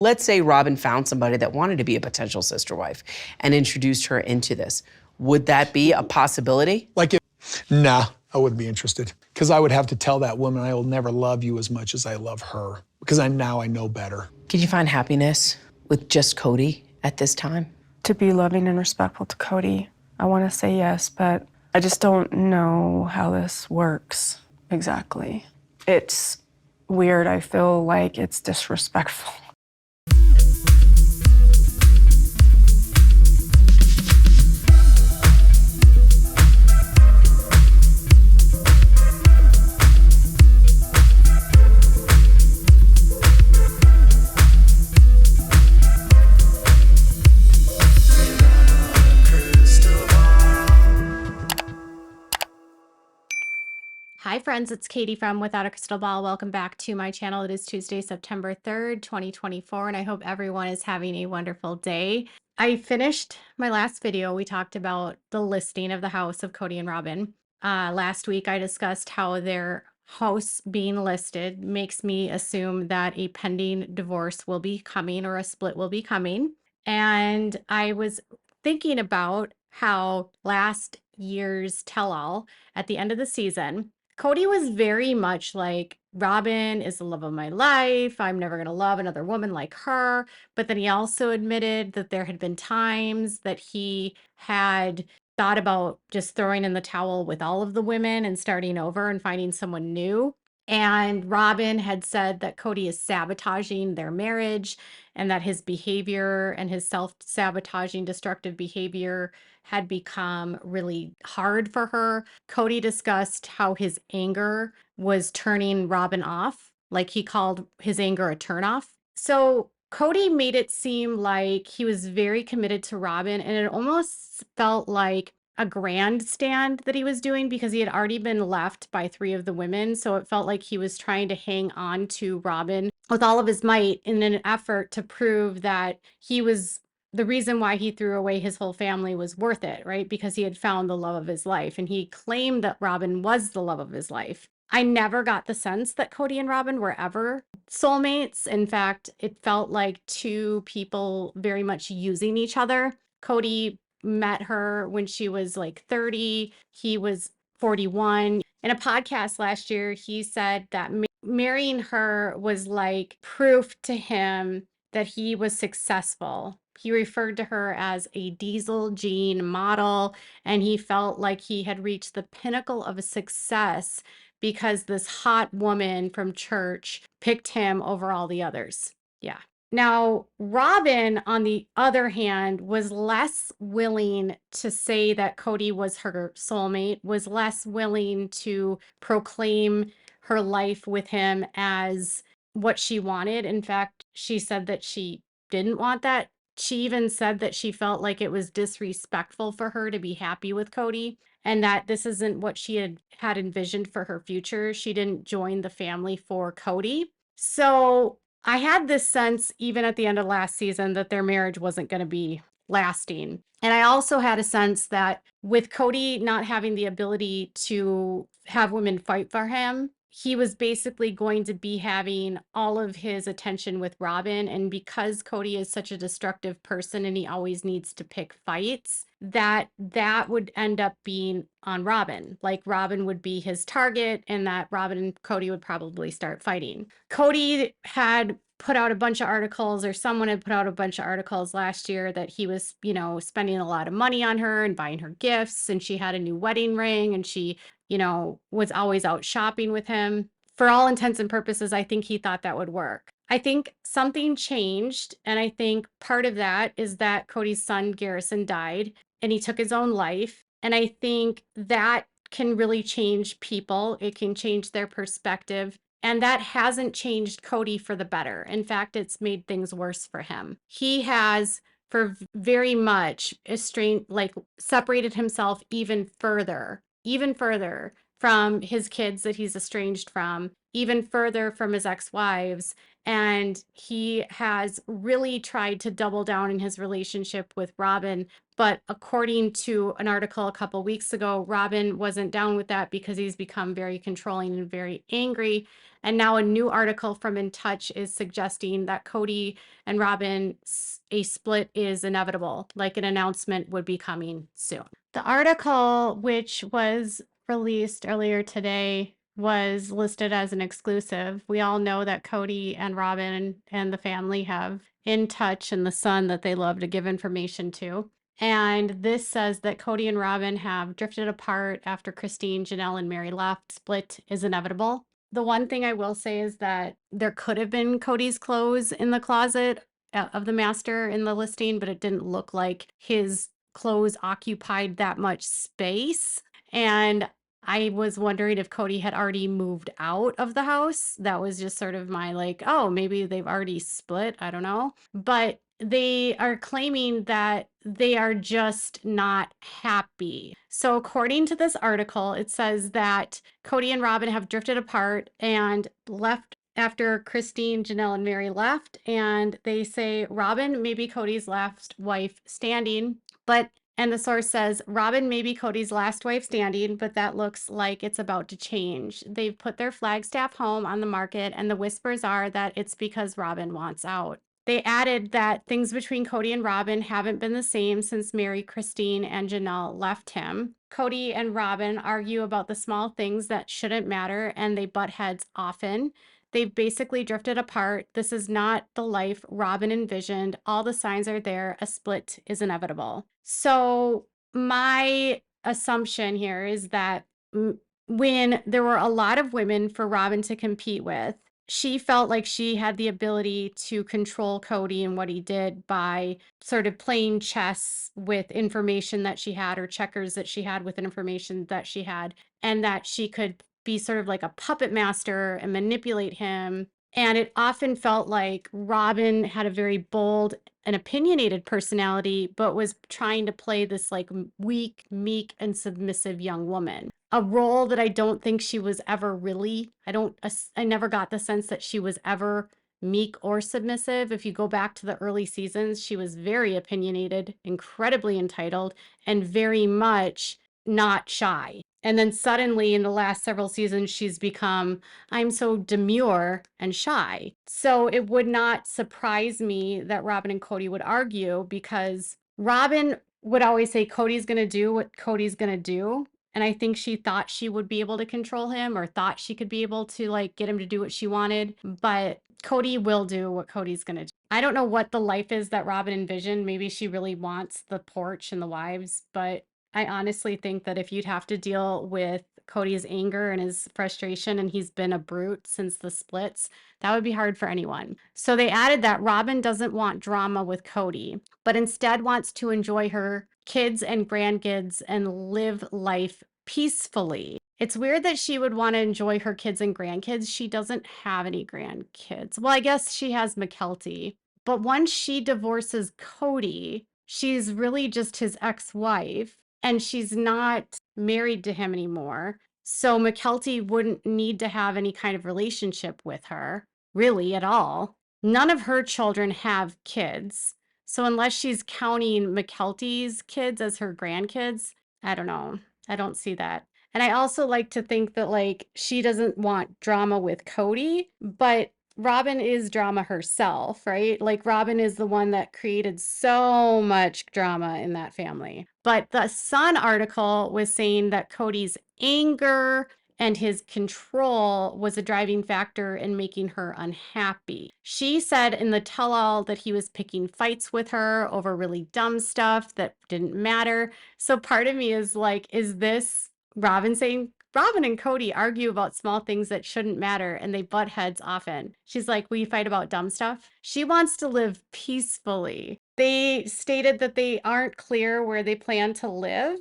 Let's say Robyn found somebody that wanted to be a potential sister wife and introduced her into this. Would that be a possibility? Nah, I wouldn't be interested. Because I would have to tell that woman I will never love you as much as I love her. Because I know better. Can you find happiness with just Kody at this time? To be loving and respectful to Kody, I want to say yes, but I just don't know how this works exactly. It's weird. I feel like it's disrespectful. Hi friends, it's Katie from Without a Crystal Ball. Welcome back to my channel. It is Tuesday, September 3rd, 2024, and I hope everyone is having a wonderful day. I finished my last video. We talked about the listing of the house of Kody and Robyn. Last week I discussed how their house being listed makes me assume that a pending divorce will be coming or a split will be coming. And I was thinking about how last year's tell-all at the end of the season, Kody was very much like, Robyn is the love of my life. I'm never going to love another woman like her. But then he also admitted that there had been times that he had thought about just throwing in the towel with all of the women and starting over and finding someone new. And Robyn had said that Kody is sabotaging their marriage and that his behavior and his self-sabotaging, destructive behavior had become really hard for her. Kody discussed how his anger was turning Robyn off, like he called his anger a turnoff. So Kody made it seem like he was very committed to Robyn, and it almost felt like a grandstand that he was doing because he had already been left by 3 of the women. So it felt like he was trying to hang on to Robyn with all of his might in an effort to prove that he was the reason why he threw away his whole family was worth it, right? Because he had found the love of his life, and he claimed that Robyn was the love of his life. I never got the sense that Kody and Robyn were ever soulmates. In fact, it felt like 2 people very much using each other. Kody met her when she was like 30. He was 41. In a podcast last year, he said that marrying her was like proof to him that he was successful. He referred to her as a diesel gene model, and he felt like he had reached the pinnacle of a success because this hot woman from church picked him over all the others. Yeah. Now, Robyn, on the other hand, was less willing to say that Kody was her soulmate, was less willing to proclaim her life with him as what she wanted. In fact, she said that she didn't want that. She even said that she felt like it was disrespectful for her to be happy with Kody and that this isn't what she had envisioned for her future. She didn't join the family for Kody. So I had this sense, even at the end of last season, that their marriage wasn't going to be lasting. And I also had a sense that with Kody not having the ability to have women fight for him, he was basically going to be having all of his attention with Robyn. And because Kody is such a destructive person and he always needs to pick fights, that would end up being on Robyn. Like Robyn would be his target and that Robyn and Kody would probably start fighting. Kody had put out a bunch of articles, or someone had put out a bunch of articles last year that he was, spending a lot of money on her and buying her gifts, and she had a new wedding ring, and she, was always out shopping with him. For all intents and purposes, I think he thought that would work. I think something changed, and I think part of that is that Kody's son Garrison died, and he took his own life, and I think that can really change people. It can change their perspective. And that hasn't changed Kody for the better. In fact, it's made things worse for him. He has, for very much, separated himself even further from his kids that he's estranged from, even further from his ex-wives. And he has really tried to double down in his relationship with Robyn. But according to an article a couple weeks ago, Robyn wasn't down with that because he's become very controlling and very angry. And now a new article from In Touch is suggesting that Kody and Robyn, a split is inevitable, like an announcement would be coming soon. The article, which was released earlier today, was listed as an exclusive. We all know that Kody and Robyn and the family have In Touch and the son that they love to give information to. And this says that Kody and Robyn have drifted apart after Christine, Janelle, and Mary left. Split is inevitable. The one thing I will say is that there could have been Kody's clothes in the closet of the master in the listing, but it didn't look like his clothes occupied that much space. And I was wondering if Kody had already moved out of the house. That was just sort of my like, oh, maybe they've already split. I don't know. But they are claiming that they are just not happy. So according to this article, it says that Kody and Robyn have drifted apart and left after Christine, Janelle, and Mary left. And they say Robyn may be Kody's last wife standing, and the source says, Robyn may be Kody's last wife standing, but that looks like it's about to change. They've put their Flagstaff home on the market, and the whispers are that it's because Robyn wants out. They added that things between Kody and Robyn haven't been the same since Mary, Christine, and Janelle left him. Kody and Robyn argue about the small things that shouldn't matter, and they butt heads often. They've basically drifted apart. This is not the life Robyn envisioned. All the signs are there. A split is inevitable. So my assumption here is that when there were a lot of women for Robyn to compete with, she felt like she had the ability to control Kody and what he did by sort of playing chess with information that she had, or checkers that she had with information that she had, and that she could be sort of like a puppet master and manipulate him. And it often felt like Robyn had a very bold and opinionated personality, but was trying to play this like weak, meek, and submissive young woman. A role that I don't think she was ever really. I never got the sense that she was ever meek or submissive. If you go back to the early seasons, she was very opinionated, incredibly entitled, and very much not shy. And then suddenly in the last several seasons, she's become, I'm so demure and shy. So it would not surprise me that Robyn and Kody would argue, because Robyn would always say Kody's going to do what Kody's going to do. And I think she thought she would be able to control him, or thought she could be able to like get him to do what she wanted. But Kody will do what Kody's going to do. I don't know what the life is that Robyn envisioned. Maybe she really wants the porch and the wives, but I honestly think that if you'd have to deal with Kody's anger and his frustration, and he's been a brute since the splits, that would be hard for anyone. So they added that Robyn doesn't want drama with Kody, but instead wants to enjoy her kids and grandkids and live life peacefully. It's weird that she would want to enjoy her kids and grandkids. She doesn't have any grandkids. Well, I guess she has Mykelti. But once she divorces Kody, she's really just his ex-wife, and she's not married to him anymore. So Mykelti wouldn't need to have any kind of relationship with her, really, at all. None of her children have kids. So unless she's counting Mykelti's kids as her grandkids, I don't know. I don't see that. And I also like to think that like she doesn't want drama with Kody, but Robyn is drama herself, right? Like Robyn is the one that created so much drama in that family. But the Sun article was saying that Kody's anger and his control was a driving factor in making her unhappy. She said in the tell-all that he was picking fights with her over really dumb stuff that didn't matter. So part of me is like, is this Robyn saying, Robyn and Kody argue about small things that shouldn't matter, and they butt heads often. She's like, we fight about dumb stuff. She wants to live peacefully. They stated that they aren't clear where they plan to live.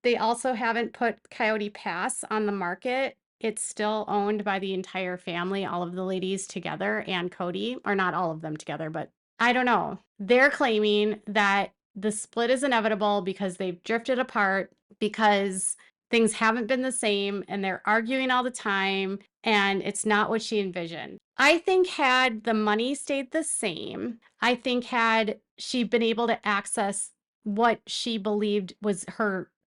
They also haven't put Coyote Pass on the market. It's still owned by the entire family, all of the ladies together and Kody, or not all of them together, but I don't know. They're claiming that the split is inevitable because they've drifted apart, because things haven't been the same and they're arguing all the time. and it's not what she envisioned. I think had the money stayed the same, I think had she been able to access what she believed was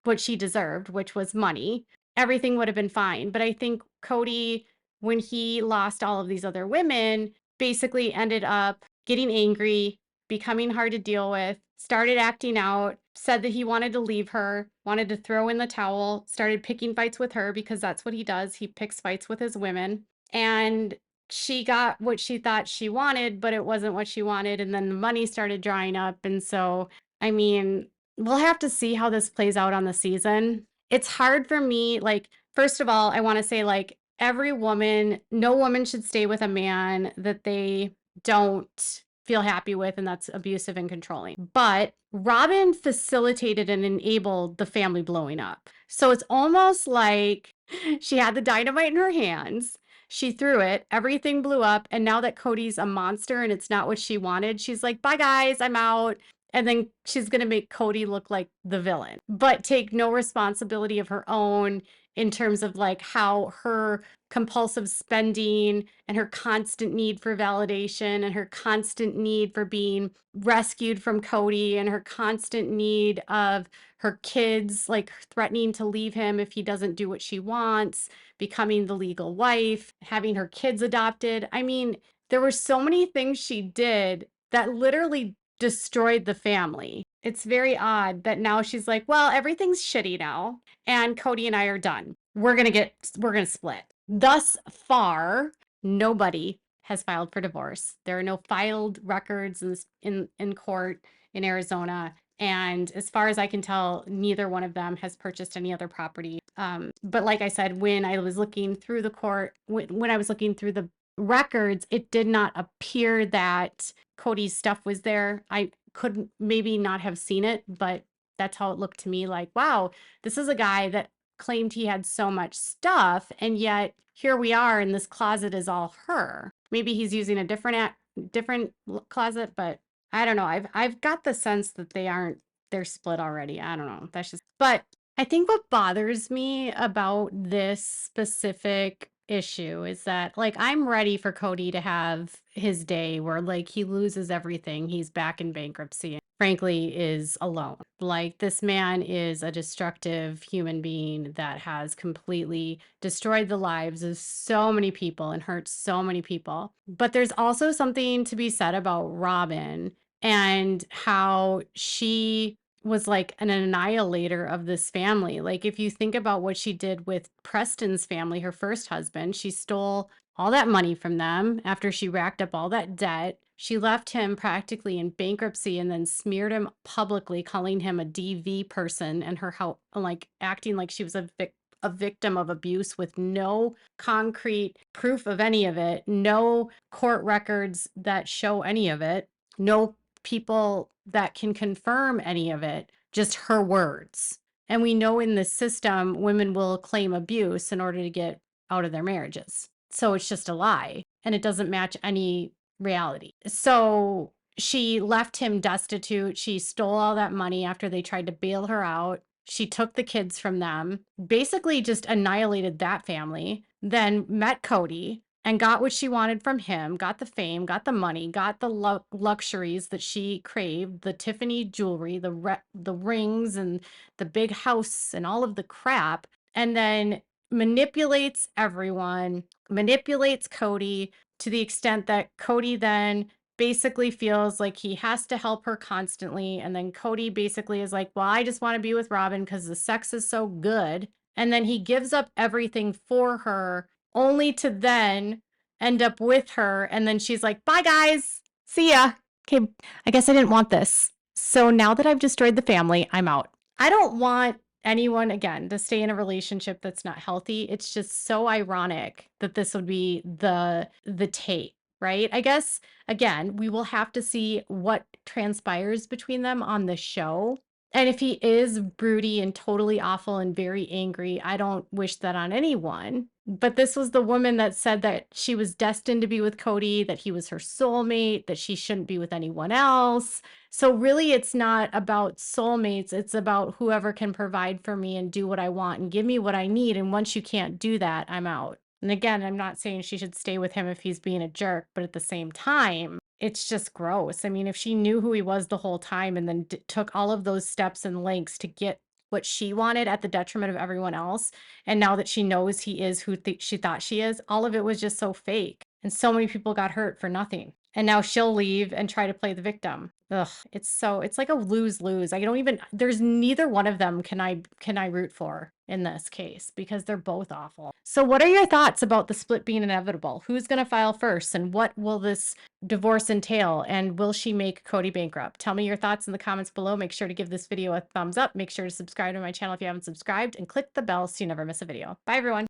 what she deserved, which was money, everything would have been fine. But I think Kody, when he lost all of these other women, basically ended up getting angry, becoming hard to deal with, started acting out, said that he wanted to leave her, wanted to throw in the towel, started picking fights with her because that's what he does. He picks fights with his women. And she got what she thought she wanted, but it wasn't what she wanted. And then the money started drying up. And so, I mean, we'll have to see how this plays out on the season. It's hard for me. Like, first of all, I want to say, like, every woman, no woman should stay with a man that they don't feel happy with and that's abusive and controlling. But Robyn facilitated and enabled the family blowing up. So it's almost like she had the dynamite in her hands. She threw it, everything blew up, and now that Kody's a monster and it's not what she wanted, she's like, "Bye guys, I'm out." And then she's going to make Kody look like the villain, but take no responsibility of her own in terms of like how her compulsive spending and her constant need for validation and her constant need for being rescued from Kody and her constant need of her kids like threatening to leave him if he doesn't do what she wants, becoming the legal wife, having her kids adopted. I mean, there were so many things she did that literally destroyed the family. It's very odd that now she's like, well, everything's shitty now and Kody and I are done. We're going to split. Thus far, nobody has filed for divorce. There are no filed records in court in Arizona. And as far as I can tell, neither one of them has purchased any other property. But like I said, when I was looking through the court, when I was looking through the records, it did not appear that Kody's stuff was there. I could maybe not have seen it, but that's how it looked to me. Like, wow, this is a guy that claimed he had so much stuff, and yet here we are, and this closet is all her. Maybe he's using a different closet, but I don't know. I've got the sense that they're split already. I don't know. That's just, but I think what bothers me about this specific issue is that like I'm ready for Kody to have his day where like he loses everything, he's back in bankruptcy, and frankly is alone. Like this man is a destructive human being that has completely destroyed the lives of so many people and hurt so many people. But there's also something to be said about Robyn and how she was like an annihilator of this family. Like if you think about what she did with Preston's family, her first husband, she stole all that money from them after she racked up all that debt. She left him practically in bankruptcy and then smeared him publicly, calling him a DV person and her how like acting like she was a victim of abuse with no concrete proof of any of it, no court records that show any of it, no people that can confirm any of it, just her words. And we know in the system, women will claim abuse in order to get out of their marriages. So it's just a lie and it doesn't match any reality. So she left him destitute. She stole all that money after they tried to bail her out. She took the kids from them, basically just annihilated that family, then met Kody and got what she wanted from him, got the fame, got the money, got the luxuries that she craved, the Tiffany jewelry, the rings and the big house and all of the crap, and then manipulates everyone, manipulates Kody to the extent that Kody then basically feels like he has to help her constantly. And then Kody basically is like, well, I just want to be with Robyn because the sex is so good. And then he gives up everything for her only to then end up with her. And then she's like, bye guys, see ya. Okay, I guess I didn't want this. So now that I've destroyed the family, I'm out. I don't want anyone again to stay in a relationship that's not healthy. It's just so ironic that this would be the take, right? I guess again, we will have to see what transpires between them on the show. And if he is broody and totally awful and very angry, I don't wish that on anyone. But this was the woman that said that she was destined to be with Kody, that he was her soulmate, that she shouldn't be with anyone else. So really, it's not about soulmates. It's about whoever can provide for me and do what I want and give me what I need. And once you can't do that, I'm out. And again, I'm not saying she should stay with him if he's being a jerk, but at the same time, it's just gross. I mean, if she knew who he was the whole time and then took all of those steps and lengths to get what she wanted at the detriment of everyone else, and now that she knows he is who she thought she is, all of it was just so fake. And so many people got hurt for nothing. And now she'll leave and try to play the victim. Ugh, it's like a lose-lose. I don't even, there's neither one of them can I root for in this case because they're both awful. So what are your thoughts about the split being inevitable? Who's going to file first and what will this divorce entail? And will she make Kody bankrupt? Tell me your thoughts in the comments below. Make sure to give this video a thumbs up. Make sure to subscribe to my channel if you haven't subscribed and click the bell so you never miss a video. Bye everyone.